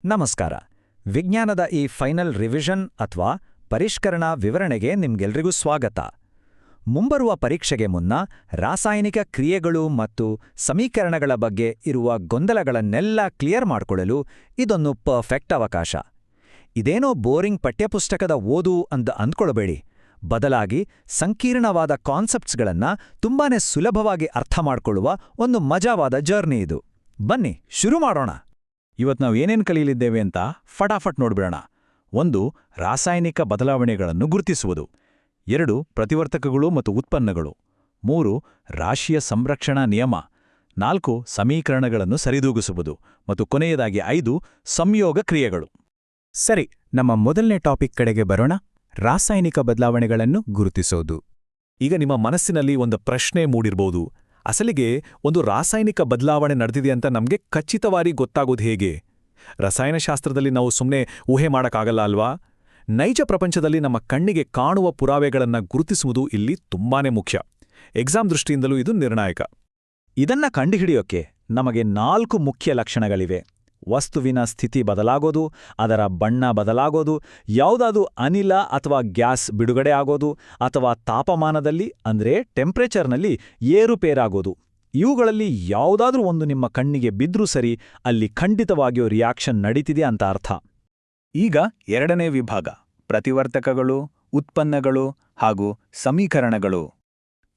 ನಮಸ್ಕಾರ. ವಿಜ್ಞಾನದ ಈ ಫೈನಲ್ ರಿವಿಷನ್ ಅಥವಾ ಪರಿಷ್ಕರಣಾ ವಿವರಣೆಗೆ ನಿಮ್ಗೆಲ್ರಿಗೂ ಸ್ವಾಗತ. ಮುಂಬರುವ ಪರೀಕ್ಷೆಗೆ ಮುನ್ನ ರಾಸಾಯನಿಕ ಕ್ರಿಯೆಗಳು ಮತ್ತು ಸಮೀಕರಣಗಳ ಬಗ್ಗೆ ಇರುವ ಗೊಂದಲಗಳನ್ನೆಲ್ಲ ಕ್ಲಿಯರ್ ಮಾಡ್ಕೊಳ್ಳಲು ಇದೊಂದು ಪರ್ಫೆಕ್ಟ್ ಅವಕಾಶ. ಇದೇನೋ ಬೋರಿಂಗ್ ಪಠ್ಯಪುಸ್ತಕದ ಓದು ಅಂತ ಅಂದ್ಕೊಳ್ಬೇಡಿ. ಬದಲಾಗಿ ಸಂಕೀರ್ಣವಾದ ಕಾನ್ಸೆಪ್ಟ್ಸ್ಗಳನ್ನ ತುಂಬಾನೇ ಸುಲಭವಾಗಿ ಅರ್ಥ ಮಾಡ್ಕೊಳ್ಳುವ ಒಂದು ಮಜಾವಾದ ಜರ್ನಿ ಇದು. ಬನ್ನಿ ಶುರು ಮಾಡೋಣ. ಇವತ್ತು ನಾವು ಏನೇನು ಕಲಿಯಲಿದ್ದೇವೆ ಅಂತ ಫಟಾಫಟ್ ನೋಡ್ಬಿಡೋಣ. 1. ರಾಸಾಯನಿಕ ಬದಲಾವಣೆಗಳನ್ನು ಗುರುತಿಸುವುದು. 2. ಪ್ರತಿವರ್ತಕಗಳು ಮತ್ತು ಉತ್ಪನ್ನಗಳು. 3. ರಾಶಿಯ ಸಂರಕ್ಷಣಾ ನಿಯಮ. 4. ಸಮೀಕರಣಗಳನ್ನು ಸರಿದೂಗಿಸುವುದು. ಮತ್ತು ಕೊನೆಯದಾಗಿ 5. ಸಂಯೋಗ ಕ್ರಿಯೆಗಳು. ಸರಿ, ನಮ್ಮ ಮೊದಲನೇ ಟಾಪಿಕ್ ಕಡೆಗೆ ಬರೋಣ. ರಾಸಾಯನಿಕ ಬದಲಾವಣೆಗಳನ್ನು ಗುರುತಿಸೋದು. ಈಗ ನಿಮ್ಮ ಮನಸ್ಸಿನಲ್ಲಿ ಒಂದು ಪ್ರಶ್ನೆ ಮೂಡಿರ್ಬೋದು. ಅಸಲಿಗೆ ಒಂದು ರಾಸಾಯನಿಕ ಬದಲಾವಣೆ ನಡೆದಿದೆ ಅಂತ ನಮಗೆ ಖಚಿತವಾಗಿ ಗೊತ್ತಾಗೋದು ಹೇಗೆ? ರಸಾಯನಶಾಸ್ತ್ರದಲ್ಲಿ ನಾವು ಸುಮ್ಮನೆ ಊಹೆ ಮಾಡೋಕ್ಕಾಗಲ್ಲ ಅಲ್ವಾ? ನೈಜ ಪ್ರಪಂಚದಲ್ಲಿ ನಮ್ಮ ಕಣ್ಣಿಗೆ ಕಾಣುವ ಪುರಾವೆಗಳನ್ನು ಗುರುತಿಸುವುದು ಇಲ್ಲಿ ತುಂಬಾನೇ ಮುಖ್ಯ. ಎಕ್ಸಾಮ್ ದೃಷ್ಟಿಯಿಂದಲೂ ಇದು ನಿರ್ಣಾಯಕ. ಇದನ್ನ ಕಂಡುಹಿಡಿಯೋಕೆ ನಮಗೆ 4 ಮುಖ್ಯ ಲಕ್ಷಣಗಳಿವೆ. ವಸ್ತುವಿನ ಸ್ಥಿತಿ ಬದಲಾಗೋದು, ಅದರ ಬಣ್ಣ ಬದಲಾಗೋದು, ಯಾವುದಾದ್ರೂ ಅನಿಲ ಅಥವಾ ಗ್ಯಾಸ್ ಬಿಡುಗಡೆ ಆಗೋದು, ಅಥವಾ ತಾಪಮಾನದಲ್ಲಿ ಅಂದ್ರೆ ಟೆಂಪ್ರೇಚರ್ನಲ್ಲಿ ಏರುಪೇರಾಗೋದು. ಇವುಗಳಲ್ಲಿ ಯಾವುದಾದ್ರೂ ಒಂದು ನಿಮ್ಮ ಕಣ್ಣಿಗೆ ಬಿದ್ರೂ ಸರಿ, ಅಲ್ಲಿ ಖಂಡಿತವಾಗಿಯೂ ರಿಯಾಕ್ಷನ್ ನಡೀತಿದೆ ಅಂತ ಅರ್ಥ. ಈಗ 2ನೇ ವಿಭಾಗ, ಪ್ರತಿವರ್ತಕಗಳು, ಉತ್ಪನ್ನಗಳು ಹಾಗೂ ಸಮೀಕರಣಗಳು.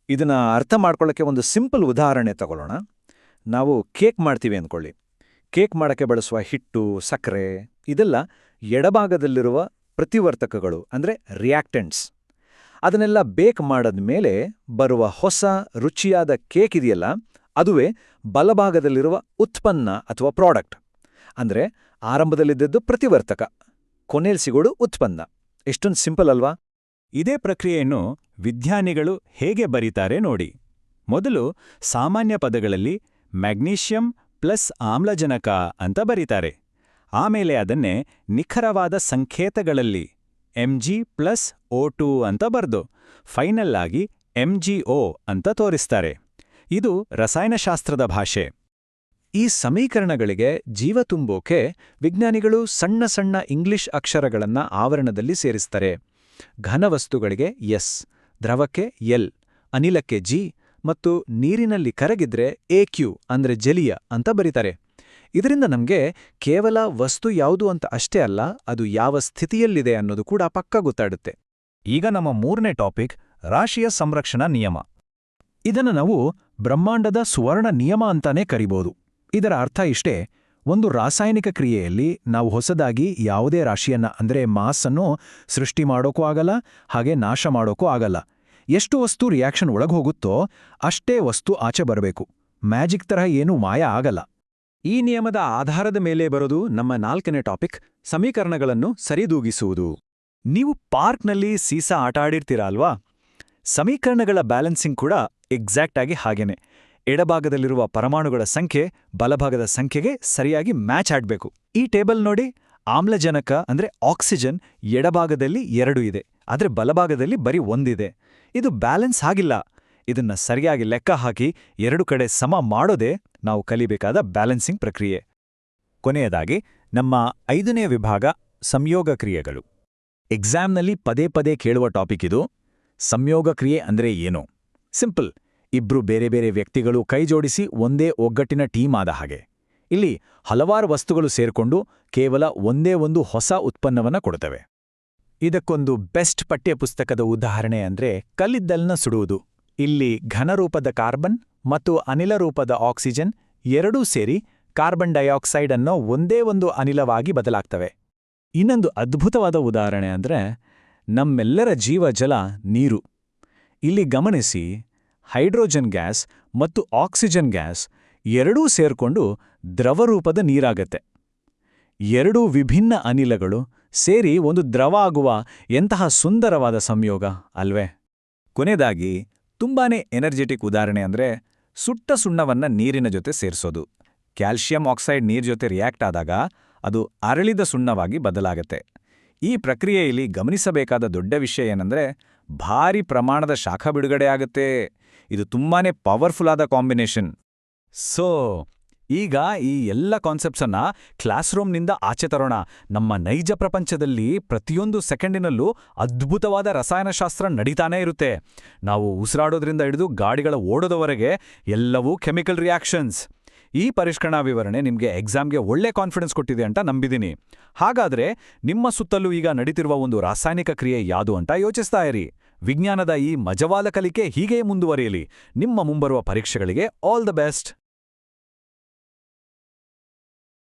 ಇದನ್ನ ಅರ್ಥ ಮಾಡ್ಕೊಳ್ಳೋಕ್ಕೆ ಒಂದು ಸಿಂಪಲ್ ಉದಾಹರಣೆ ತಗೊಳ್ಳೋಣ. ನಾವು ಕೇಕ್ ಮಾಡ್ತೀವಿ ಅಂದ್ಕೊಳ್ಳಿ. ಕೇಕ್ ಮಾಡೋಕ್ಕೆ ಬಳಸುವ ಹಿಟ್ಟು, ಸಕ್ಕರೆ ಇದೆಲ್ಲ ಎಡಭಾಗದಲ್ಲಿರುವ ಪ್ರತಿವರ್ತಕಗಳು ಅಂದರೆ ರಿಯಾಕ್ಟೆಂಟ್ಸ್. ಅದನ್ನೆಲ್ಲ ಬೇಕ್ ಮಾಡಾದ್ಮೇಲೆ ಬರುವ ಹೊಸ ರುಚಿಯಾದ ಕೇಕ್ ಇದೆಯಲ್ಲ, ಅದುವೇ ಬಲಭಾಗದಲ್ಲಿರುವ ಉತ್ಪನ್ನ ಅಥವಾ ಪ್ರಾಡಕ್ಟ್. ಅಂದರೆ ಆರಂಭದಲ್ಲಿದ್ದದ್ದು ಪ್ರತಿವರ್ತಕ, ಕೊನೆಯಲ್ಲಿ ಸಿಗೋದು ಉತ್ಪನ್ನ. ಎಷ್ಟೊಂದು ಸಿಂಪಲ್ ಅಲ್ವಾ? ಇದೇ ಪ್ರಕ್ರಿಯೆಯನ್ನು ವಿಜ್ಞಾನಿಗಳು ಹೇಗೆ ಬರೀತಾರೆ ನೋಡಿ. ಮೊದಲು ಸಾಮಾನ್ಯ ಪದಗಳಲ್ಲಿ ಮ್ಯಾಗ್ನೀಷಿಯಂ ಪ್ಲಸ್ ಆಮ್ಲಜನಕ ಅಂತ ಬರೀತಾರೆ. ಆಮೇಲೆ ಅದನ್ನೇ ನಿಖರವಾದ ಸಂಕೇತಗಳಲ್ಲಿ Mg ಪ್ಲಸ್ O2 ಅಂತ ಬರ್ದು ಫೈನಲ್ ಆಗಿ MgO ಅಂತ ತೋರಿಸ್ತಾರೆ. ಇದು ರಸಾಯನಶಾಸ್ತ್ರದ ಭಾಷೆ. ಈ ಸಮೀಕರಣಗಳಿಗೆ ಜೀವ ತುಂಬೋಕೆ ವಿಜ್ಞಾನಿಗಳು ಸಣ್ಣ ಸಣ್ಣ ಇಂಗ್ಲಿಷ್ ಅಕ್ಷರಗಳನ್ನ ಆವರಣದಲ್ಲಿ ಸೇರಿಸ್ತಾರೆ. ಘನವಸ್ತುಗಳಿಗೆ ಎಸ್, ದ್ರವಕ್ಕೆ ಎಲ್, ಅನಿಲಕ್ಕೆ ಜಿ ಮತ್ತು ನೀರಿನಲ್ಲಿ ಕರಗಿದ್ರೆ AQ ಅಂದ್ರೆ ಜಲೀಯ ಅಂತ ಬರೀತಾರೆ. ಇದರಿಂದ ನಮಗೆ ಕೇವಲ ವಸ್ತು ಯಾವುದು ಅಂತ ಅಷ್ಟೇ ಅಲ್ಲ, ಅದು ಯಾವ ಸ್ಥಿತಿಯಲ್ಲಿದೆ ಅನ್ನೋದು ಕೂಡ ಪಕ್ಕಾ ಗೊತ್ತಾಡುತ್ತೆ. ಈಗ ನಮ್ಮ 3ನೇ ಟಾಪಿಕ್, ರಾಶಿಯ ಸಂರಕ್ಷಣಾ ನಿಯಮ. ಇದನ್ನು ನಾವು ಬ್ರಹ್ಮಾಂಡದ ಸುವರ್ಣ ನಿಯಮ ಅಂತಾನೇ ಕರಿಬೋದು. ಇದರ ಅರ್ಥ ಇಷ್ಟೇ: ಒಂದು ರಾಸಾಯನಿಕ ಕ್ರಿಯೆಯಲ್ಲಿ ನಾವು ಹೊಸದಾಗಿ ಯಾವುದೇ ರಾಶಿಯನ್ನ ಅಂದ್ರೆ ಮಾಸನ್ನು ಸೃಷ್ಟಿ ಮಾಡೋಕೂ ಆಗಲ್ಲ, ಹಾಗೆ ನಾಶ ಮಾಡೋಕೂ ಆಗಲ್ಲ. ಎಷ್ಟು ವಸ್ತು ರಿಯಾಕ್ಷನ್ ಒಳಗೋಗುತ್ತೋ ಅಷ್ಟೇ ವಸ್ತು ಆಚೆ ಬರಬೇಕು. ಮ್ಯಾಜಿಕ್ ತರಹ ಏನೂ ಮಾಯ ಆಗಲ್ಲ. ಈ ನಿಯಮದ ಆಧಾರದ ಮೇಲೆ ಬರೋದು ನಮ್ಮ 4ನೇ ಟಾಪಿಕ್, ಸಮೀಕರಣಗಳನ್ನು ಸರಿದೂಗಿಸುವುದು. ನೀವು ಪಾರ್ಕ್ನಲ್ಲಿ ಸೀಸಾ ಆಟ ಆಡಿರ್ತೀರಾ ಅಲ್ವಾ? ಸಮೀಕರಣಗಳ ಬ್ಯಾಲೆನ್ಸಿಂಗ್ ಕೂಡ ಎಕ್ಸಾಕ್ಟ್ ಆಗಿ ಹಾಗೇನೆ. ಎಡಭಾಗದಲ್ಲಿರುವ ಪರಮಾಣುಗಳ ಸಂಖ್ಯೆ ಬಲಭಾಗದ ಸಂಖ್ಯೆಗೆ ಸರಿಯಾಗಿ ಮ್ಯಾಚ್ ಆಡ್ಬೇಕು. ಈ ಟೇಬಲ್ ನೋಡಿ, ಆಮ್ಲಜನಕ ಅಂದ್ರೆ ಆಕ್ಸಿಜನ್ ಎಡಭಾಗದಲ್ಲಿ 2 ಇದೆ, ಆದ್ರೆ ಬಲಭಾಗದಲ್ಲಿ ಬರೀ 1 ಇದೆ. ಇದು ಬ್ಯಾಲೆನ್ಸ್ ಆಗಿಲ್ಲ. ಇದನ್ನ ಸರಿಯಾಗಿ ಲೆಕ್ಕ ಹಾಕಿ 2 ಕಡೆ ಸಮ ಮಾಡೋದೇ ನಾವು ಕಲಿಬೇಕಾದ ಬ್ಯಾಲೆನ್ಸಿಂಗ್ ಪ್ರಕ್ರಿಯೆ. ಕೊನೆಯದಾಗಿ ನಮ್ಮ 5ನೇ ವಿಭಾಗ, ಸಂಯೋಗ ಕ್ರಿಯೆಗಳು. ಎಕ್ಸಾಮ್ನಲ್ಲಿ ಪದೇ ಪದೇ ಕೇಳುವ ಟಾಪಿಕ್ ಇದು. ಸಂಯೋಗ ಕ್ರಿಯೆ ಅಂದ್ರೆ ಏನು? ಸಿಂಪಲ್, ಇಬ್ರು ಬೇರೆ ಬೇರೆ ವ್ಯಕ್ತಿಗಳು ಕೈಜೋಡಿಸಿ ಒಂದೇ ಒಗ್ಗಟ್ಟಿನ ಟೀಮ್ ಆದ ಹಾಗೆ. ಇಲ್ಲಿ ಹಲವಾರು ವಸ್ತುಗಳು ಸೇರ್ಕೊಂಡು ಕೇವಲ ಒಂದೇ ಒಂದು ಹೊಸ ಉತ್ಪನ್ನವನ್ನ ಕೊಡ್ತವೆ. ಇದಕ್ಕೊಂದು ಬೆಸ್ಟ್ ಪಠ್ಯಪುಸ್ತಕದ ಉದಾಹರಣೆ ಅಂದ್ರೆ ಕಲ್ಲಿದ್ದಲನ್ನ ಸುಡುವುದು. ಇಲ್ಲಿ ಘನರೂಪದ ಕಾರ್ಬನ್ ಮತ್ತು ಅನಿಲ ರೂಪದ ಆಕ್ಸಿಜನ್ ಎರಡೂ ಸೇರಿ ಕಾರ್ಬನ್ ಡೈಆಕ್ಸೈಡ್ ಅನ್ನೋ ಒಂದೇ ಒಂದು ಅನಿಲವಾಗಿ ಬದಲಾಗ್ತವೆ. ಇನ್ನೊಂದು ಅದ್ಭುತವಾದ ಉದಾಹರಣೆ ಅಂದ್ರೆ ನಮ್ಮೆಲ್ಲರ ಜೀವಜಲ ನೀರು. ಇಲ್ಲಿ ಗಮನಿಸಿ, ಹೈಡ್ರೋಜನ್ ಗ್ಯಾಸ್ ಮತ್ತು ಆಕ್ಸಿಜನ್ ಗ್ಯಾಸ್ ಎರಡೂ ಸೇರ್ಕೊಂಡು ದ್ರವರೂಪದ ನೀರಾಗತ್ತೆ. ಎರಡೂ ವಿಭಿನ್ನ ಅನಿಲಗಳು ಸೇರಿ ಒಂದು ದ್ರವ ಆಗುವ ಎಂತಹ ಸುಂದರವಾದ ಸಂಯೋಗ ಅಲ್ವೇ? ಕೊನೆಯದಾಗಿ ತುಂಬಾನೇ ಎನರ್ಜೆಟಿಕ್ ಉದಾಹರಣೆ ಅಂದ್ರೆ ಸುಟ್ಟ ಸುಣ್ಣವನ್ನ ನೀರಿನ ಜೊತೆ ಸೇರಿಸೋದು. ಕ್ಯಾಲ್ಷಿಯಂ ಆಕ್ಸೈಡ್ ನೀರ್ ಜೊತೆ ರಿಯಾಕ್ಟ್ ಆದಾಗ ಅದು ಅರಳಿದ ಸುಣ್ಣವಾಗಿ ಬದಲಾಗತ್ತೆ. ಈ ಪ್ರಕ್ರಿಯೆಯಲ್ಲಿ ಗಮನಿಸಬೇಕಾದ ದೊಡ್ಡ ವಿಷಯ ಏನಂದ್ರೆ ಭಾರಿ ಪ್ರಮಾಣದ ಶಾಖ ಬಿಡುಗಡೆ ಆಗುತ್ತೆ. ಇದು ತುಂಬಾನೇ ಪವರ್ಫುಲ್ ಆದ ಕಾಂಬಿನೇಷನ್. ಸೋ ಈಗ ಈ ಎಲ್ಲ ಕಾನ್ಸೆಪ್ಟ್ಸನ್ನ ಕ್ಲಾಸ್ ರೂಮ್ನಿಂದ ಆಚೆ ತರೋಣ. ನಮ್ಮ ನೈಜ ಪ್ರಪಂಚದಲ್ಲಿ ಪ್ರತಿಯೊಂದು ಸೆಕೆಂಡಿನಲ್ಲೂ ಅದ್ಭುತವಾದ ರಸಾಯನಶಾಸ್ತ್ರ ನಡೀತಾನೇ ಇರುತ್ತೆ. ನಾವು ಉಸಿರಾಡೋದ್ರಿಂದ ಹಿಡಿದು ಗಾಡಿಗಳ ಓಡೋದವರೆಗೆ ಎಲ್ಲವೂ ಕೆಮಿಕಲ್ ರಿಯಾಕ್ಷನ್ಸ್. ಈ ಪರಿಷ್ಕರಣಾ ವಿವರಣೆ ನಿಮಗೆ ಎಕ್ಸಾಮ್ಗೆ ಒಳ್ಳೆ ಕಾನ್ಫಿಡೆನ್ಸ್ ಕೊಟ್ಟಿದೆ ಅಂತ ನಂಬಿದ್ದೀನಿ. ಹಾಗಾದ್ರೆ ನಿಮ್ಮ ಸುತ್ತಲೂ ಈಗ ನಡೀತಿರುವ ಒಂದು ರಾಸಾಯನಿಕ ಕ್ರಿಯೆ ಯಾವುದು ಅಂತ ಯೋಚಿಸ್ತಾ ಇರಿ. ವಿಜ್ಞಾನದ ಈ ಮಜವಾದ ಕಲಿಕೆ ಹೀಗೇ ಮುಂದುವರಿಯಲಿ. ನಿಮ್ಮ ಮುಂಬರುವ ಪರೀಕ್ಷೆಗಳಿಗೆ ಆಲ್ ದ ಬೆಸ್ಟ್.